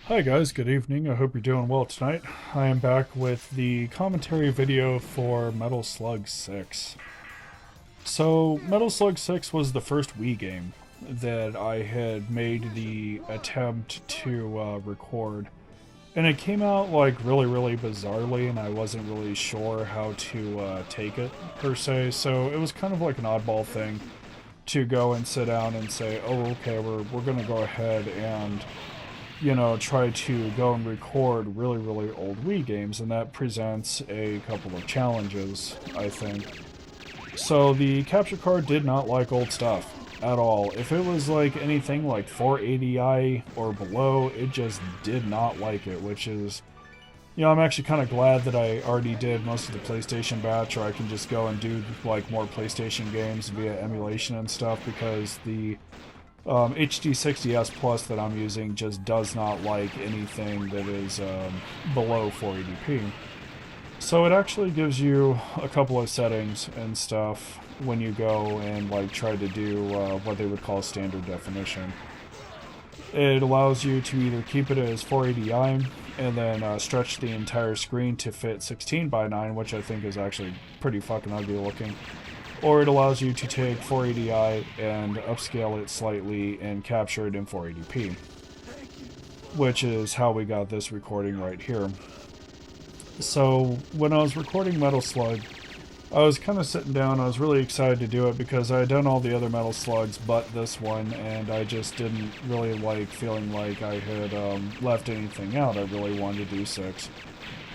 Hi guys, good evening. I hope you're doing well tonight. I am back with the commentary video for Metal Slug 6. So, Metal Slug 6 was the first Wii game that I had made the attempt to record. And it came out like really bizarrely, and I wasn't really sure how to take it per se. So it was kind of like an oddball thing to go and sit down and say, oh, okay, we're gonna go ahead and try to go and record really old Wii games, and that presents a couple of challenges, I think. So the capture card did not like old stuff at all. If it was like anything like 480i or below, it just did not like it, which is, I'm actually kind of glad that I already did most of the PlayStation batch, or I can just go and do like more PlayStation games via emulation and stuff, because the HD 60S Plus that I'm using just does not like anything that is below 480p. So it actually gives you a couple of settings and stuff when you go and like try to do what they would call standard definition. It allows you to either keep it as 480i and then stretch the entire screen to fit 16 by 9, which I think is actually pretty fucking ugly looking. Or it allows you to take 480i and upscale it slightly and capture it in 480p, which is how we got this recording right here. So when I was recording Metal Slug, I was kind of sitting down. I was really excited to do it because I had done all the other Metal Slugs but this one, and I just didn't really like feeling like I had left anything out. I really wanted to do 6.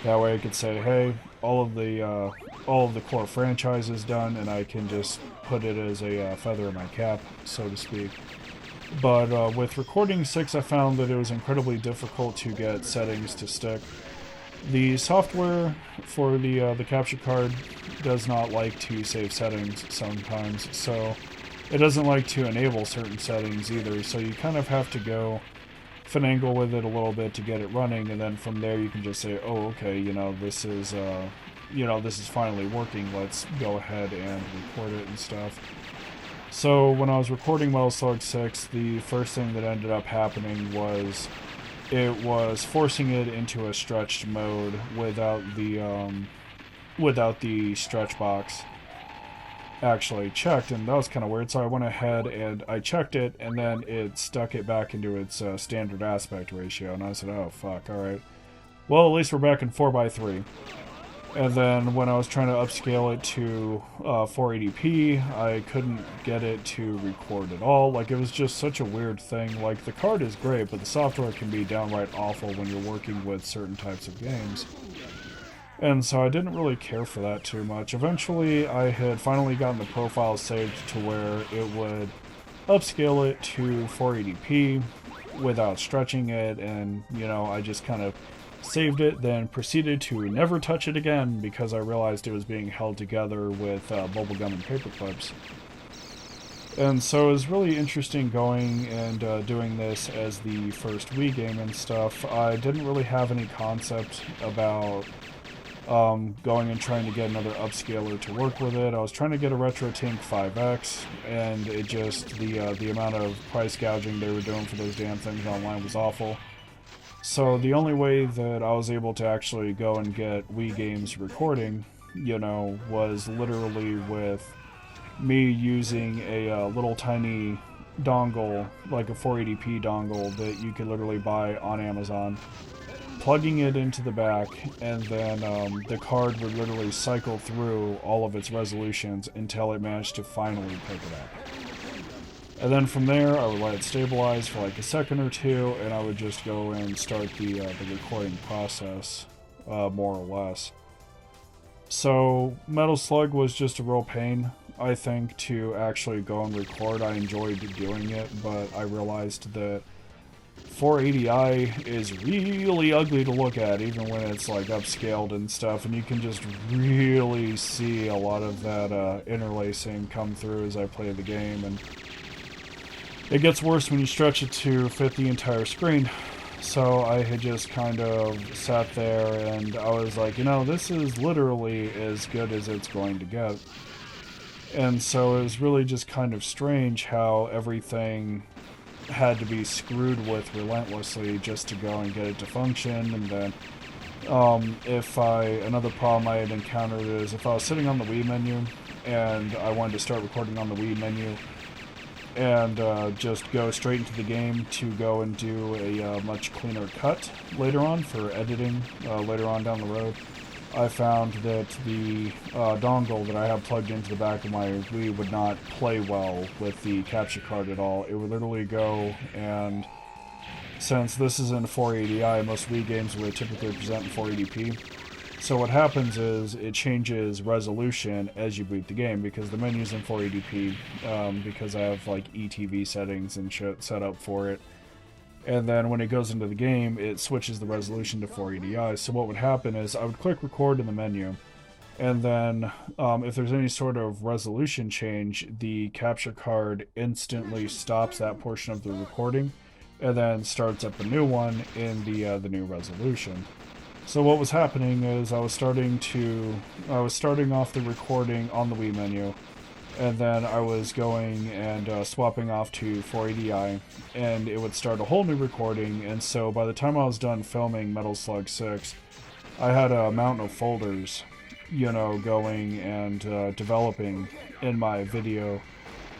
That way I could say, hey, all of the core franchise is done, and I can just put it as a feather in my cap, so to speak. But with recording 6, I found that it was incredibly difficult to get settings to stick. The software for the capture card does not like to save settings sometimes, so it doesn't like to enable certain settings either, so you kind of have to go finagle with it a little bit to get it running, and then from there you can just say, oh, okay, this is this is finally working, let's go ahead and record it and stuff. So when I was recording Metal Slug 6, the first thing that ended up happening was it was forcing it into a stretched mode without the stretch box actually checked, and that was kind of weird. So I went ahead and I checked it, and then it stuck it back into its standard aspect ratio, and I said, oh fuck, alright, well, at least we're back in 4:3. And then when I was trying to upscale it to 480p, I couldn't get it to record at all. Like, it was just such a weird thing. Like, the card is great, but the software can be downright awful when you're working with certain types of games. And so I didn't really care for that too much. Eventually, I had finally gotten the profile saved to where it would upscale it to 480p without stretching it, and, I just kind of saved it, then proceeded to never touch it again because I realized it was being held together with bubblegum and paper clips. And so it was really interesting going and doing this as the first Wii game and stuff. I didn't really have any concept about going and trying to get another upscaler to work with it. I was trying to get a RetroTink 5X, and it just, the amount of price gouging they were doing for those damn things online was awful. So the only way that I was able to actually go and get Wii games recording, was literally with me using a little tiny dongle, like a 480p dongle that you could literally buy on Amazon, plugging it into the back, and then the card would literally cycle through all of its resolutions until it managed to finally pick it up. And then from there, I would let it stabilize for like a second or two, and I would just go and start the recording process, more or less. So Metal Slug was just a real pain, I think, to actually go and record. I enjoyed doing it, but I realized that 480i is really ugly to look at, even when it's like upscaled and stuff, and you can just really see a lot of that interlacing come through as I play the game, and it gets worse when you stretch it to fit the entire screen. So I had just kind of sat there and I was like, this is literally as good as it's going to get. And so it was really just kind of strange how everything had to be screwed with relentlessly just to go and get it to function. And then another problem I had encountered is if I was sitting on the Wii menu and I wanted to start recording on the Wii menu and just go straight into the game to go and do a much cleaner cut later on for editing later on down the road, I found that the dongle that I have plugged into the back of my Wii would not play well with the capture card at all. It would literally go, and since this is in 480i, most Wii games would typically present in 480p. So what happens is it changes resolution as you boot the game because the menu's in 480p because I have like ETV settings and shit set up for it. And then when it goes into the game, it switches the resolution to 480i. So what would happen is I would click record in the menu, and then if there's any sort of resolution change, the capture card instantly stops that portion of the recording and then starts up a new one in the new resolution. So what was happening is I was starting off the recording on the Wii menu, and then I was going and swapping off to 480i, and it would start a whole new recording. And so by the time I was done filming Metal Slug 6, I had a mountain of folders, you know, going and developing in my video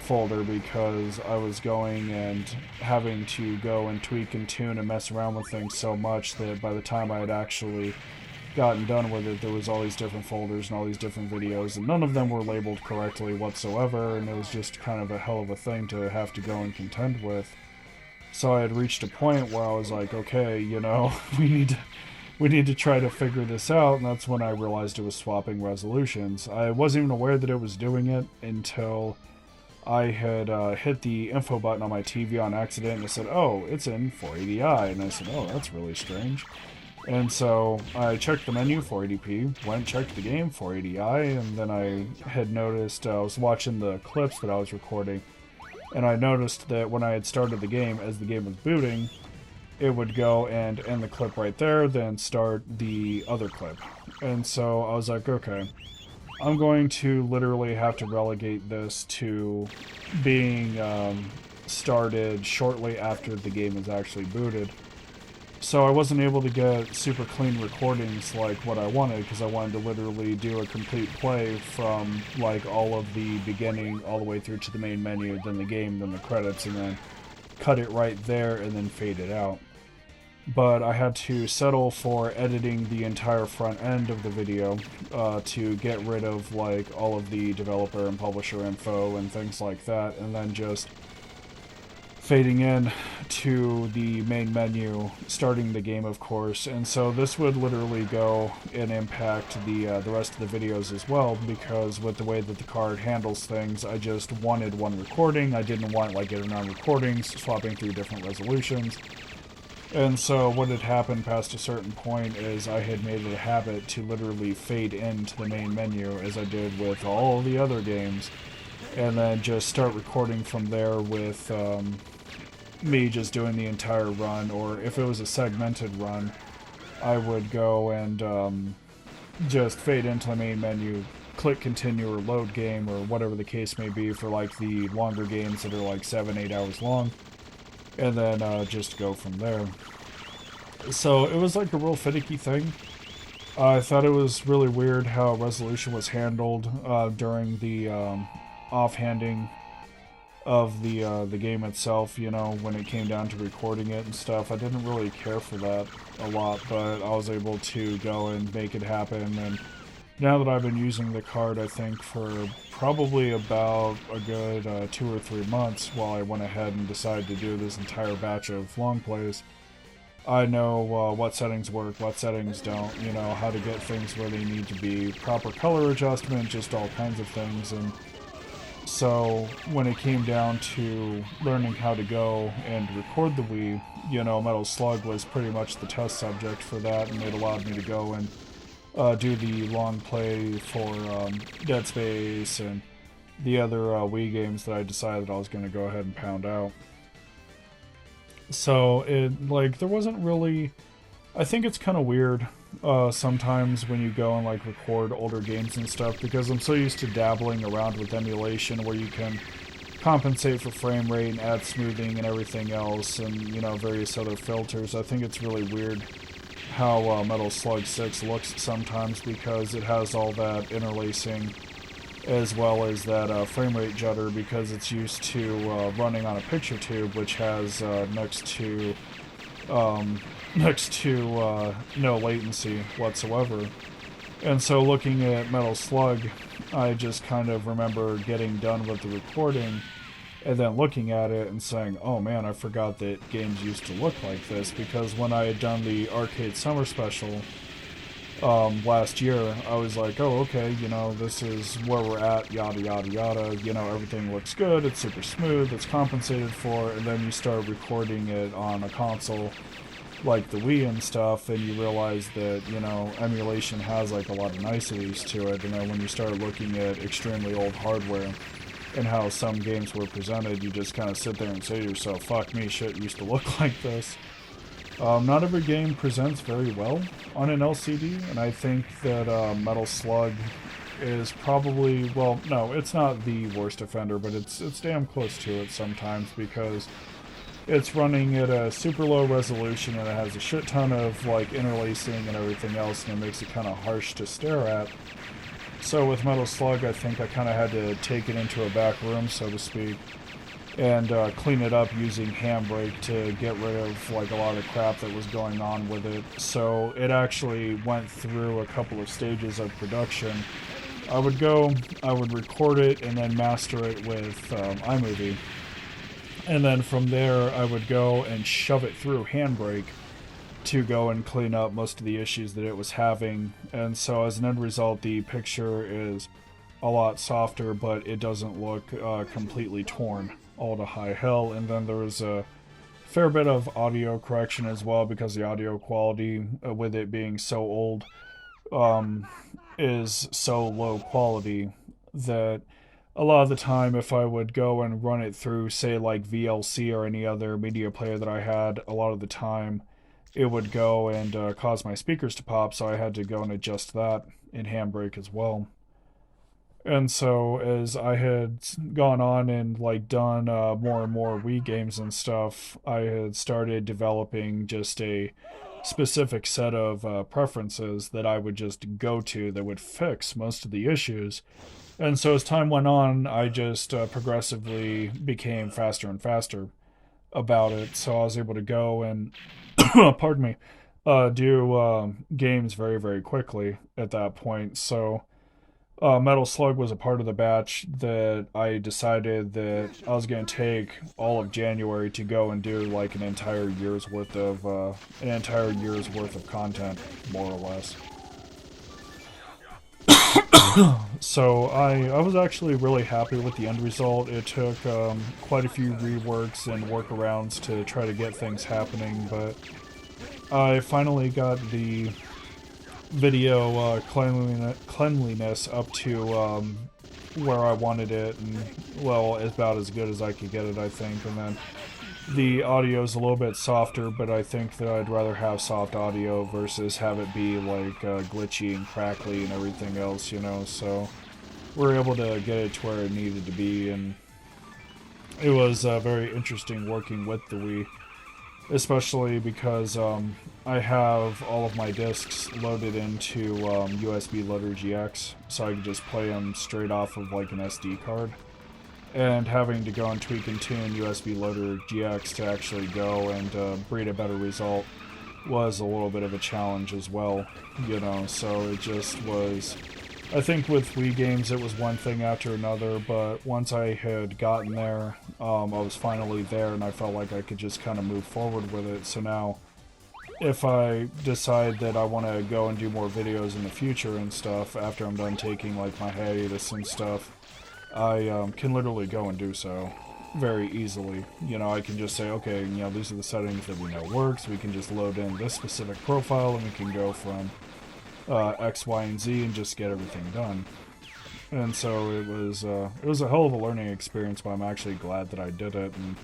folder because I was going and having to go and tweak and tune and mess around with things so much that by the time I had actually gotten done with it, there was all these different folders and all these different videos, and none of them were labeled correctly whatsoever, and it was just kind of a hell of a thing to have to go and contend with. So I had reached a point where I was like, okay, you know, we need to try to figure this out, and that's when I realized it was swapping resolutions. I wasn't even aware that it was doing it until I had hit the info button on my TV on accident, and it said, oh, it's in 480i, and I said, oh, that's really strange. And so I checked the menu, 480p, went, checked the game, 480i, and then I had noticed, I was watching the clips that I was recording, and I noticed that when I had started the game, as the game was booting, it would go and end the clip right there, then start the other clip. And so I was like, okay, I'm going to literally have to relegate this to being started shortly after the game is actually booted. So I wasn't able to get super clean recordings like what I wanted, because I wanted to literally do a complete play from like all of the beginning all the way through to the main menu, then the game, then the credits, and then cut it right there and then fade it out. But I had to settle for editing the entire front end of the video to get rid of like all of the developer and publisher info and things like that, and then just fading in to the main menu, starting the game, of course. And so this would literally go and impact the rest of the videos as well, because with the way that the card handles things, I just wanted one recording. I didn't want like 8 or 9 recordings, swapping through different resolutions. And so what had happened past a certain point is I had made it a habit to literally fade into the main menu, as I did with all the other games, and then just start recording from there with me just doing the entire run. Or if it was a segmented run, I would go and just fade into the main menu, click continue or load game or whatever the case may be for like the longer games that are like 7-8 hours long, and then just go from there. So it was like a real finicky thing. I thought it was really weird how resolution was handled during the offhanding of the game itself, you know, when it came down to recording it and stuff. I didn't really care for that a lot, but I was able to go and make it happen. And now that I've been using the card, I think for probably about a good 2 or 3 months, while I went ahead and decided to do this entire batch of long plays, I know what settings work, what settings don't, you know, how to get things where they need to be, proper color adjustment, just all kinds of things. And so when it came down to learning how to go and record the Wii, you know, Metal Slug was pretty much the test subject for that, and it allowed me to go and do the long play for Dead Space and the other Wii games that I decided I was going to go ahead and pound out. So it, like, there wasn't really, I think it's kind of weird sometimes when you go and like record older games and stuff, because I'm so used to dabbling around with emulation where you can compensate for frame rate and add smoothing and everything else, and, you know, various other filters. I think it's really weird how Metal Slug 6 looks sometimes, because it has all that interlacing as well as that frame rate judder, because it's used to running on a picture tube, which has next to no latency whatsoever. And so looking at Metal Slug, I just kind of remember getting done with the recording and then looking at it and saying, oh man, I forgot that games used to look like this, because when I had done the Arcade Summer Special last year, I was like, oh, okay, you know, this is where we're at, yada yada yada, you know, everything looks good, it's super smooth, it's compensated for, and then you start recording it on a console like the Wii and stuff, and you realize that, you know, emulation has like a lot of niceties to it, and then when you start looking at extremely old hardware and how some games were presented, you just kind of sit there and say to yourself, fuck me, shit used to look like this. Not every game presents very well on an LCD, and I think that Metal Slug is probably, well, no, it's not the worst offender, but it's damn close to it sometimes, because it's running at a super low resolution and it has a shit ton of like interlacing and everything else, and it makes it kind of harsh to stare at. So with Metal Slug, I think I kind of had to take it into a back room, so to speak, and clean it up using Handbrake to get rid of like a lot of crap that was going on with it. So it actually went through a couple of stages of production. I would record it and then master it with iMovie. And then from there, I would go and shove it through Handbrake to go and clean up most of the issues that it was having. And so as an end result, the picture is a lot softer, but it doesn't look completely torn all to high hell. And then there was a fair bit of audio correction as well, because the audio quality, with it being so old, is so low quality that a lot of the time, if I would go and run it through, say, like VLC or any other media player that I had, a lot of the time it would go and cause my speakers to pop, so I had to go and adjust that in Handbrake as well. And so as I had gone on and like done more and more Wii games and stuff, I had started developing just a specific set of preferences that I would just go to that would fix most of the issues. And so as time went on, I just progressively became faster and faster about it. So I was able to go and, pardon me, do games very, very quickly at that point. So Metal Slug was a part of the batch that I decided that I was going to take all of January to go and do like an entire year's worth of content, more or less. So I was actually really happy with the end result. It took quite a few reworks and workarounds to try to get things happening, but I finally got the video cleanliness up to where I wanted it, and, well, about as good as I could get it, I think. And then the audio is a little bit softer, but I think that I'd rather have soft audio versus have it be like glitchy and crackly and everything else, you know. So we're able to get it to where it needed to be, and it was very interesting working with the Wii, especially because I have all of my discs loaded into USB Loader GX, so I can just play them straight off of like an SD card. And having to go and tweak and tune USB Loader GX to actually go and breed a better result was a little bit of a challenge as well, you know. So it just was, I think with Wii games it was one thing after another, but once I had gotten there, I was finally there and I felt like I could just kind of move forward with it. So now if I decide that I want to go and do more videos in the future and stuff after I'm done taking like my hiatus and stuff, I can literally go and do so very easily. You know, I can just say, okay, you know, these are the settings that we know works. We can just load in this specific profile and we can go from X, Y, and Z and just get everything done. And so it was a hell of a learning experience, but I'm actually glad that I did it. And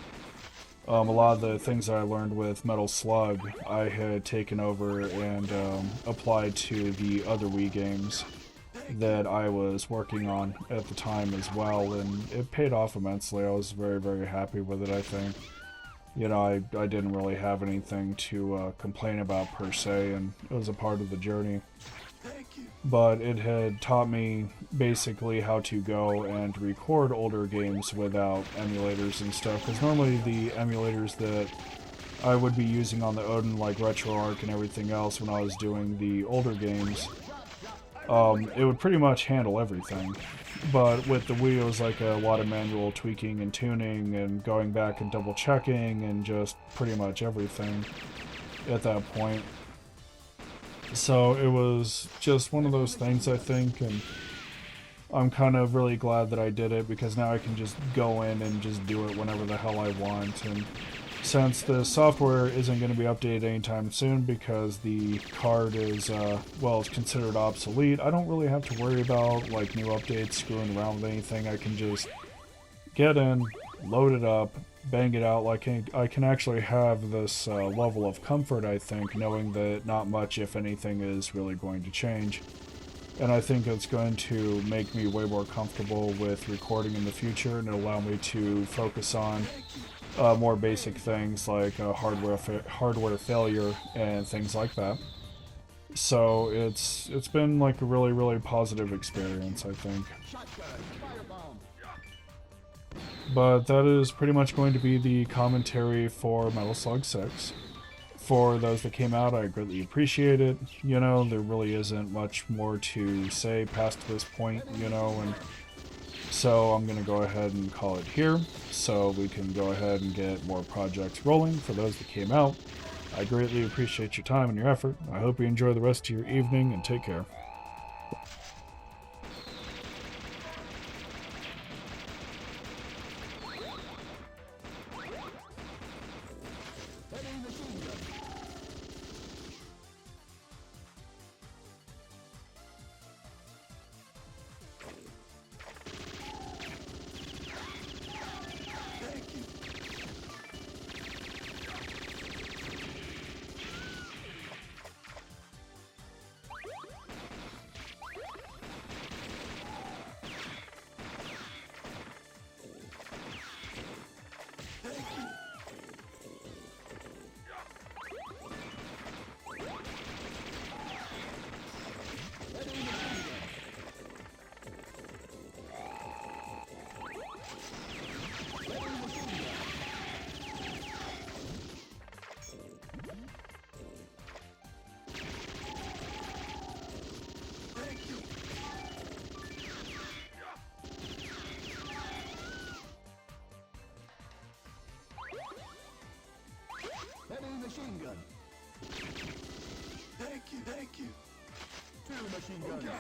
a lot of the things that I learned with Metal Slug, I had taken over and applied to the other Wii games. that I was working on at the time as well, and it paid off immensely. I was very, very happy with it, I think. You know, I didn't really have anything to complain about per se, and it was a part of the journey. But it had taught me basically how to go and record older games without emulators and stuff, because normally the emulators that I would be using on the Odin, like RetroArch and everything else when I was doing the older games, it would pretty much handle everything. But with the Wii, it was like a lot of manual tweaking and tuning and going back and double checking and just pretty much everything at that point. So it was just one of those things, I think, and I'm kind of really glad that I did it, because now I can just go in and just do it whenever the hell I want. And since the software isn't going to be updated anytime soon because the card is, well, it's considered obsolete, I don't really have to worry about, like, new updates, screwing around with anything. I can just get in, load it up, bang it out. Like, I can actually have this level of comfort, I think, knowing that not much, if anything, is really going to change. And I think it's going to make me way more comfortable with recording in the future and allow me to focus on more basic things like hardware failure and things like that. So it's been like a really, really positive experience, I think. But that is pretty much going to be the commentary for Metal Slug 6. For those that came out, I greatly appreciate it. You know, there really isn't much more to say past this point, you know, and so I'm going to go ahead and call it here, so we can go ahead and get more projects rolling for those that came out. I greatly appreciate your time and your effort. I hope you enjoy the rest of your evening, and take care. Heavy machine gun. Thank you. Two machine guns.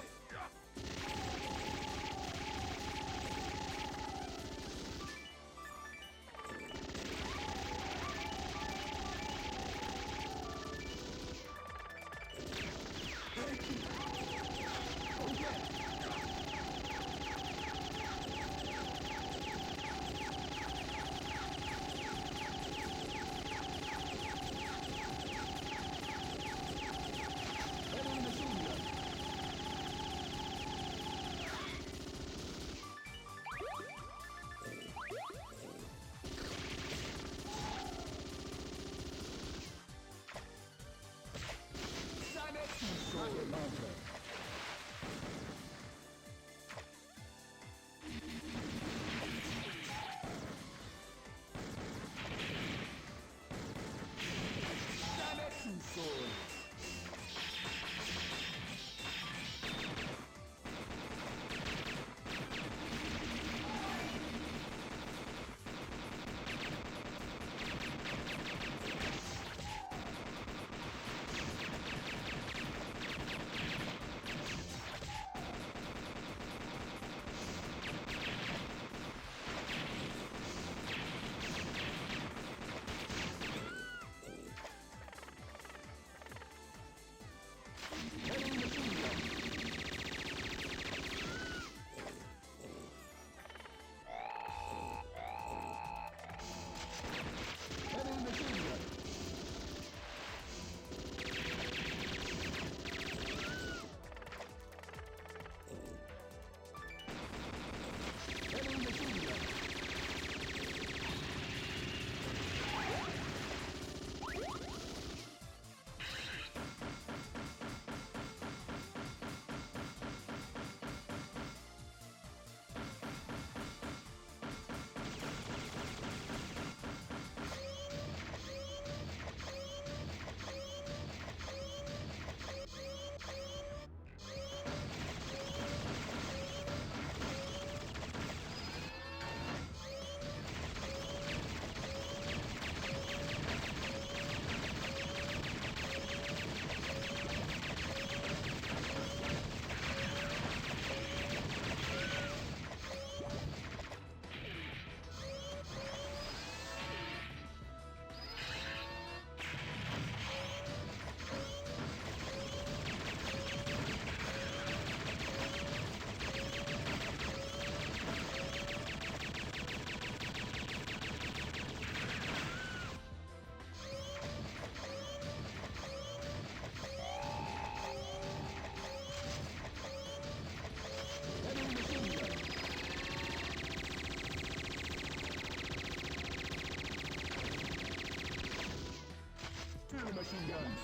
Two machine guns.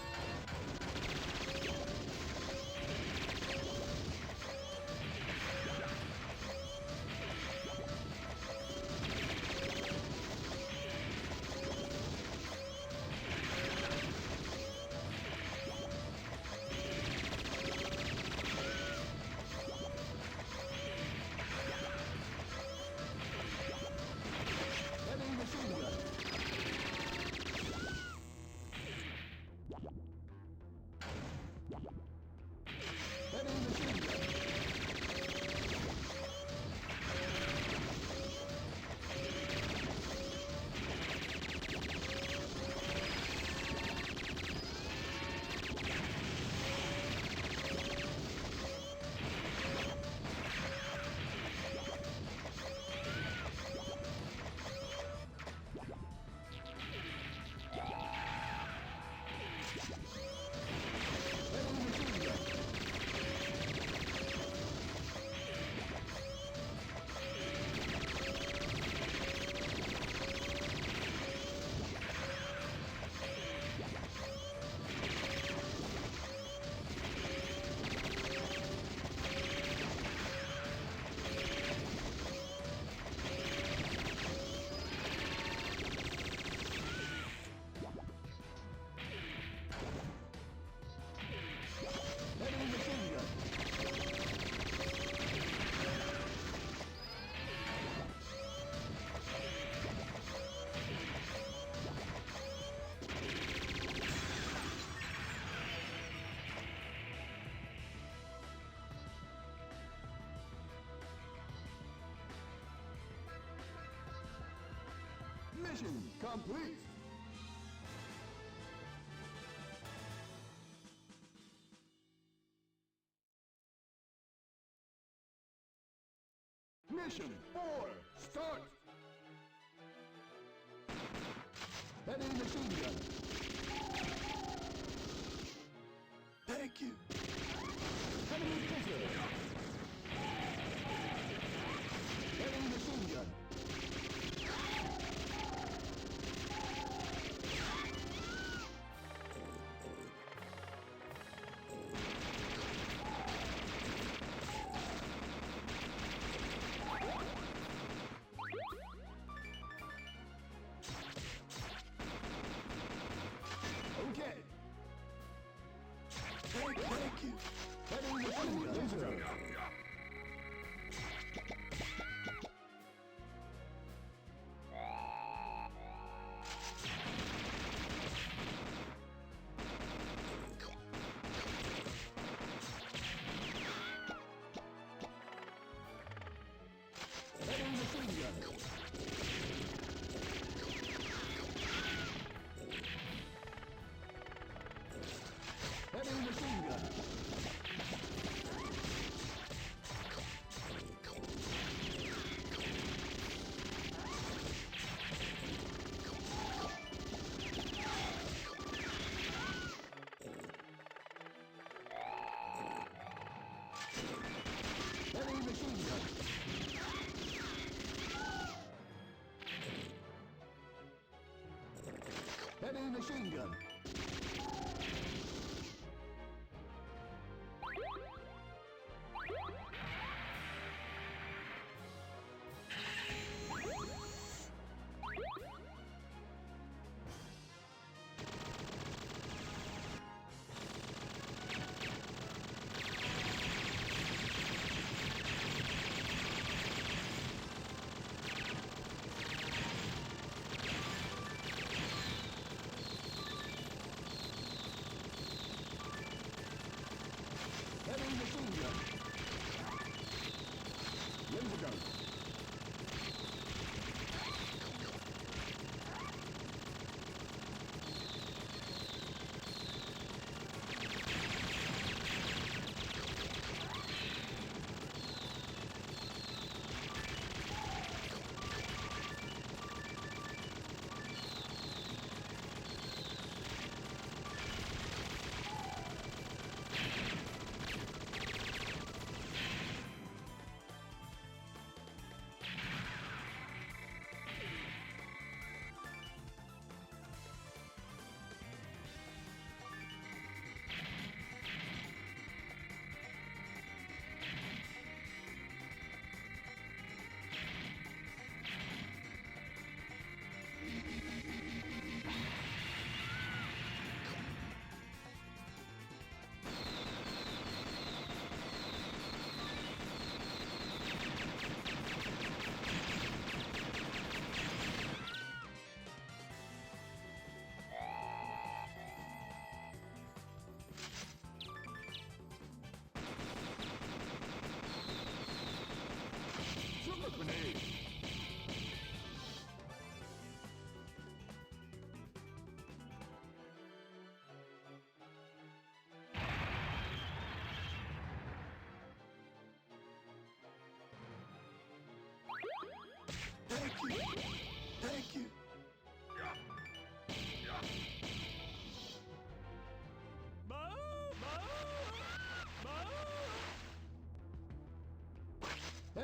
Heavy machine gun. Heavy machine gun. Heavy machine gun. Heavy machine gun. Mission complete. Mission 4, start! Heavy machine gun. Thank you. Heavy pistol. Heavy machine gun. Okay. Thank you. Heavy machine gun. Heavy machine gun. Heavy machine gun. Heavy machine gun. Heavy machine gun.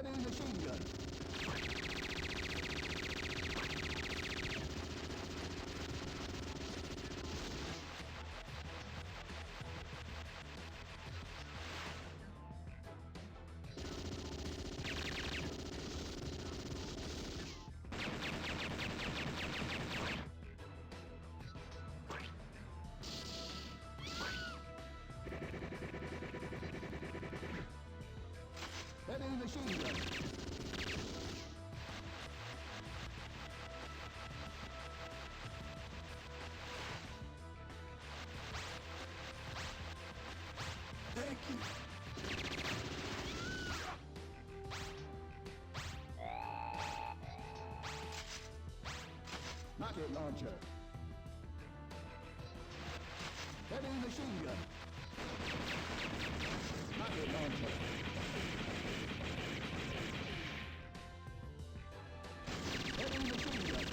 Heavy machine gun. Heavy machine gun. Thank you. Rocket launcher. Heavy machine gun. Rocket launcher. Heavy machine gun.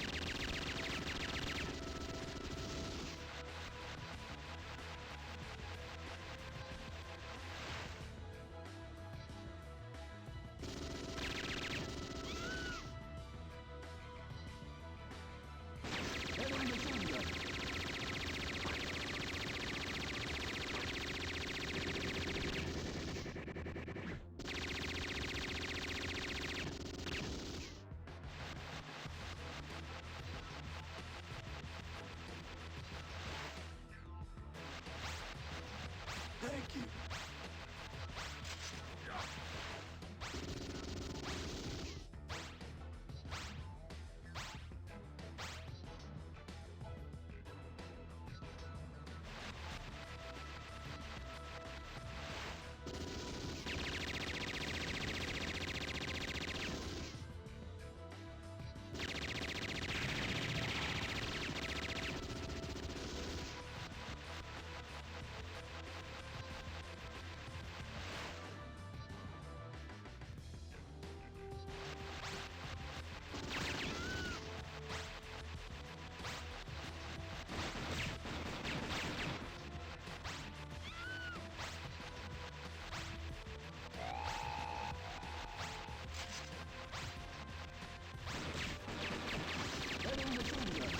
Heavy machine gun. Thank you. Heavy machine gun.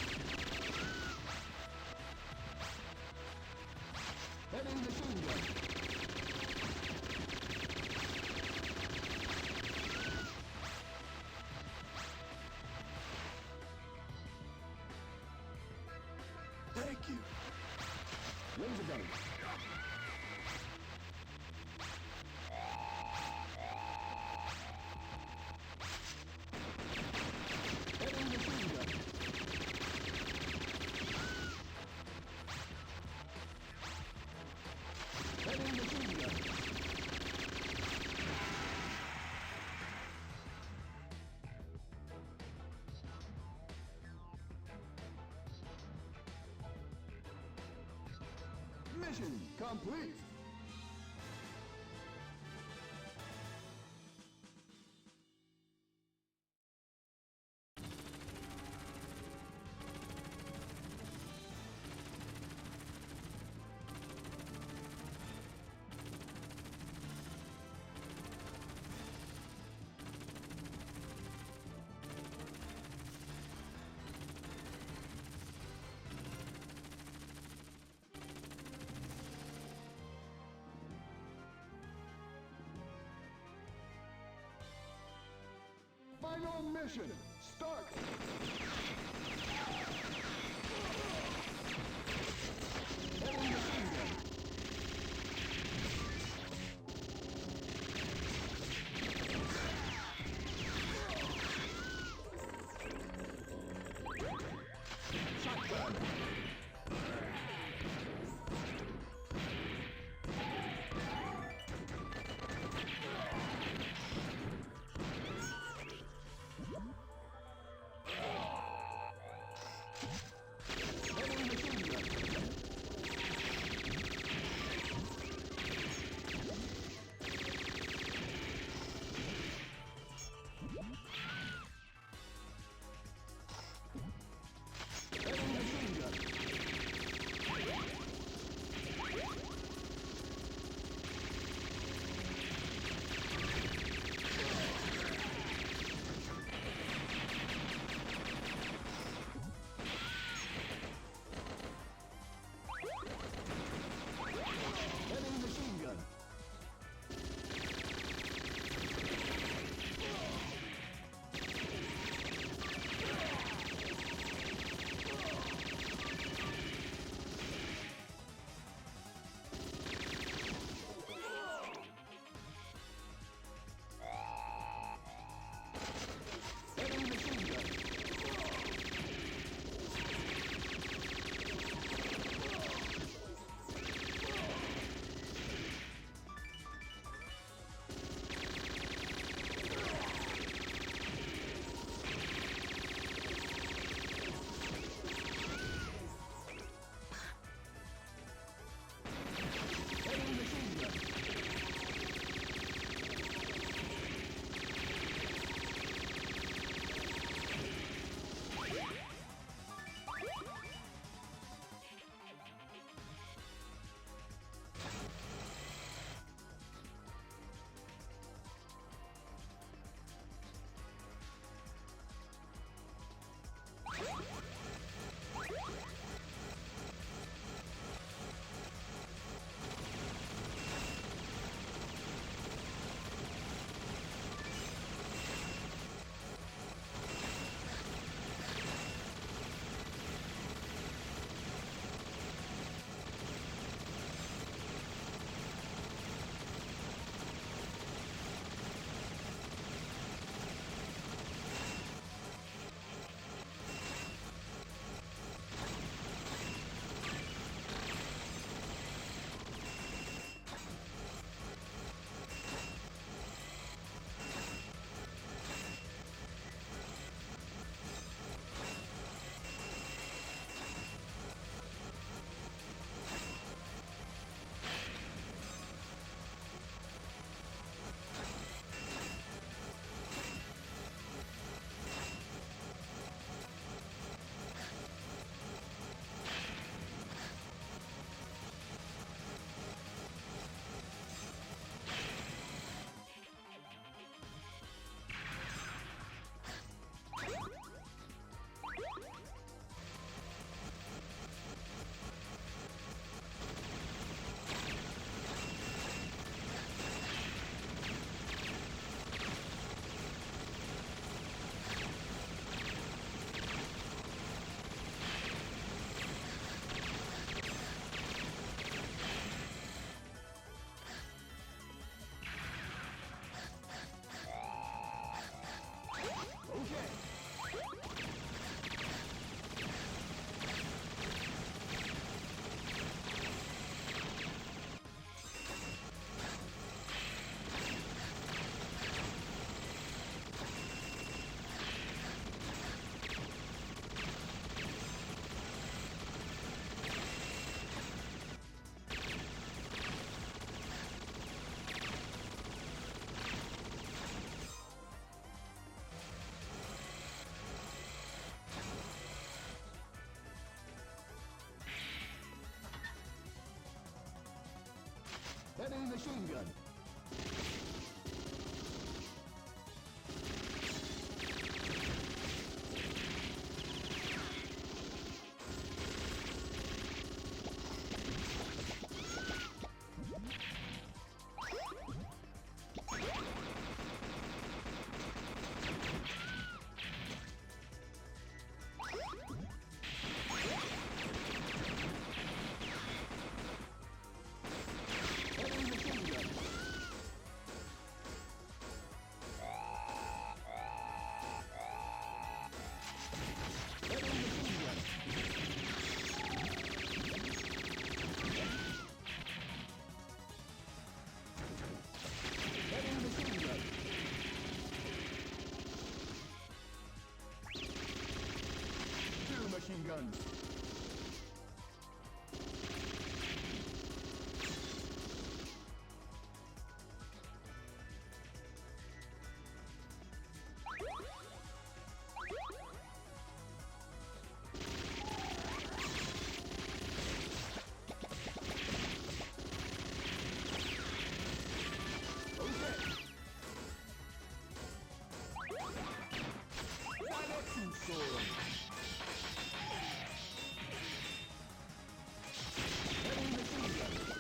Heavy machine gun. Thank you. Laser gun. Heavy machine gun. Heavy machine gun. Mission complete. Final mission, start! Heavy machine gun. Shotgun. Heavy machine gun. Machine guns. Heavy machine gun.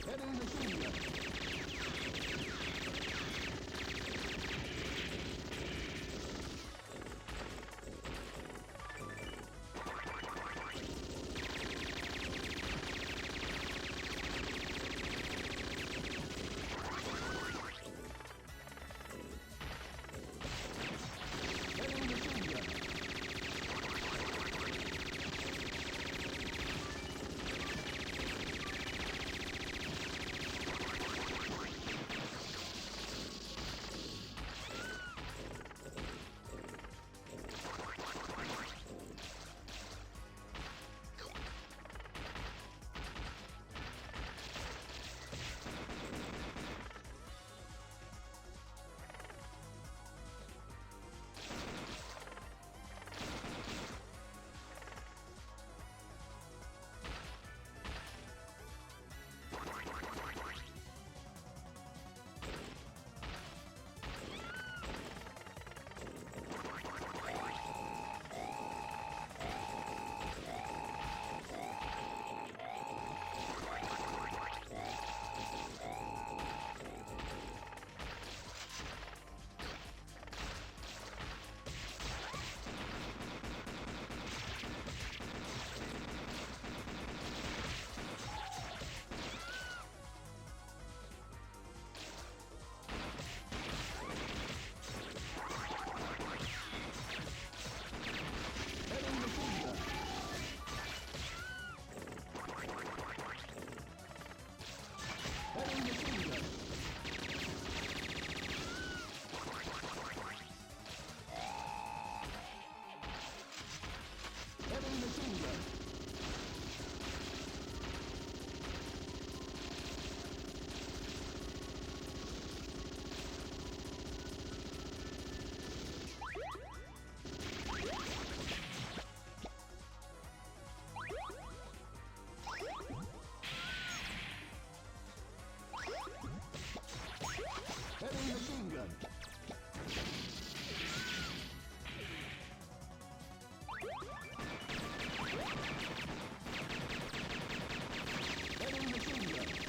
Heavy machine gun. Heavy machine gun. Heavy machine gun. Heavy machine gun.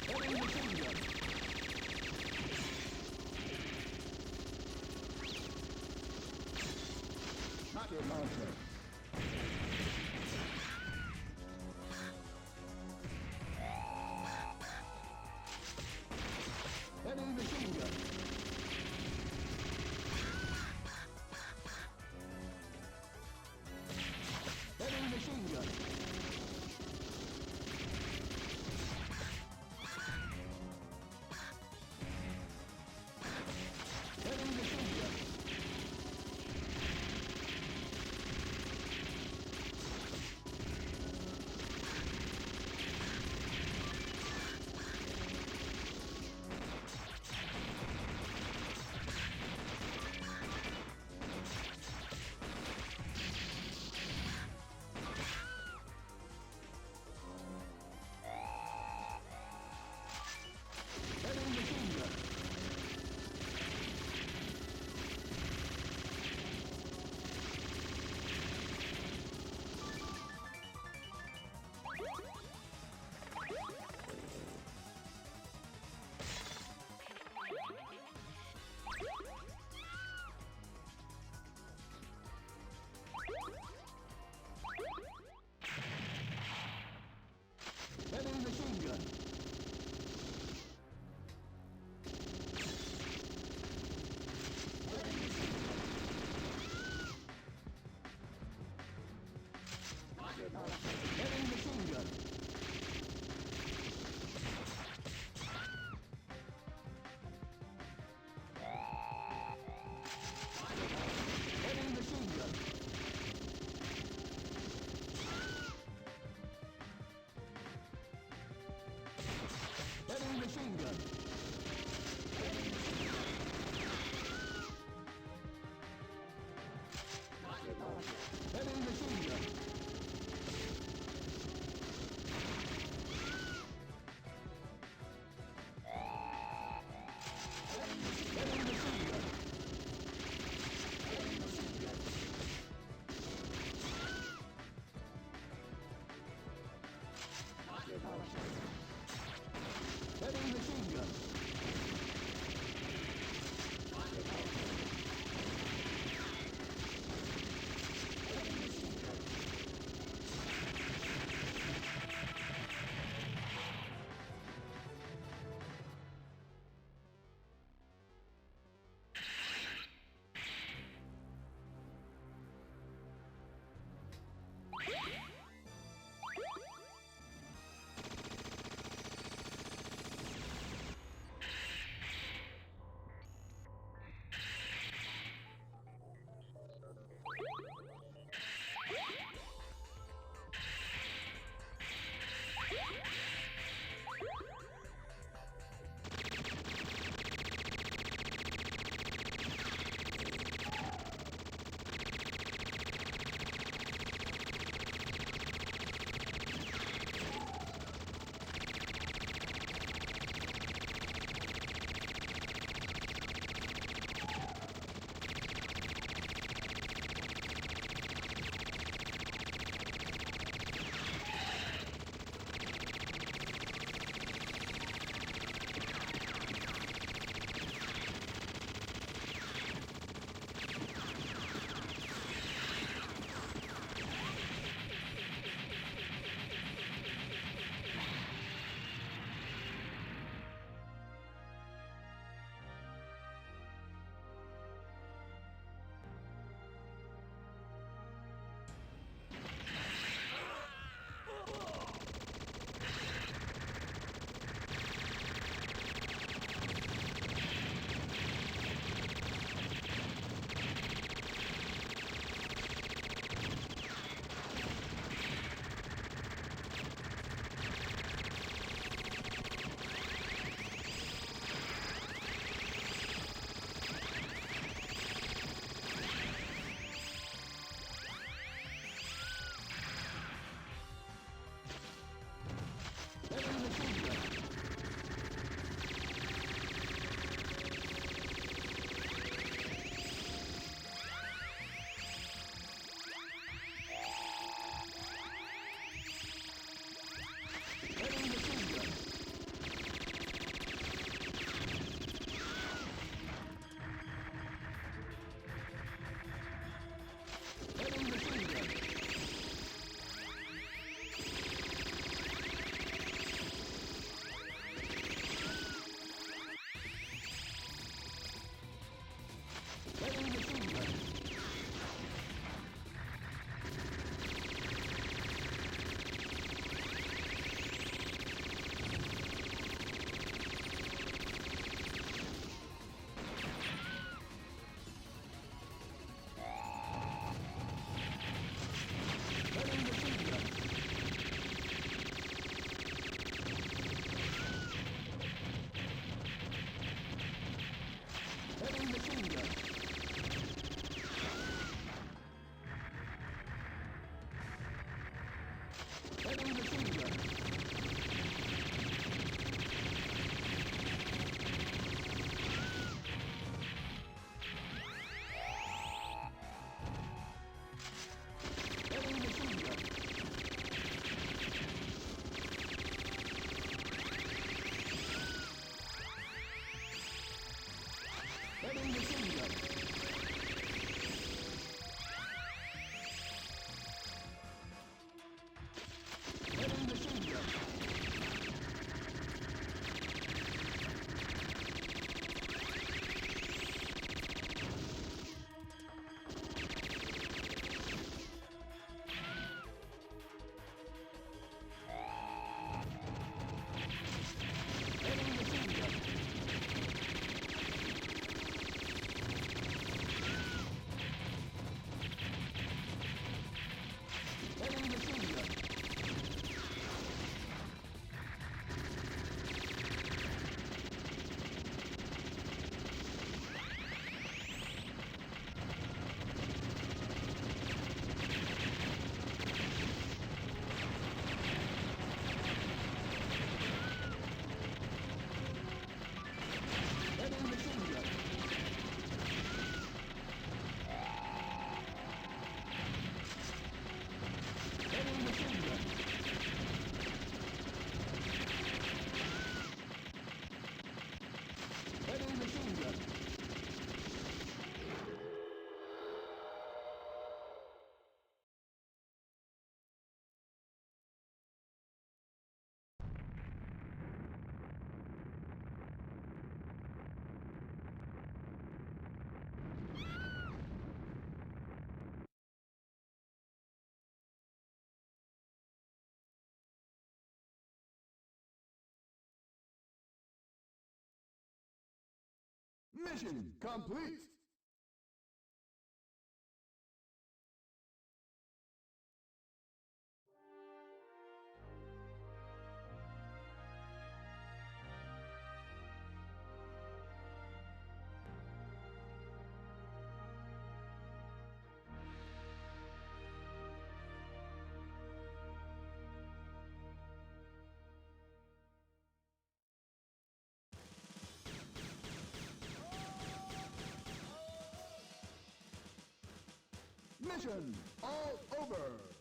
Heavy machine gun. Rocket launcher. Heavy machine gun. Heavy machine gun. Heavy machine gun. Heavy machine gun. Heavy machine gun. Heavy machine gun. Heavy machine gun. Heavy machine gun. Heavy machine gun. Heavy machine gun. Heavy machine gun. Mission complete. Mission all over.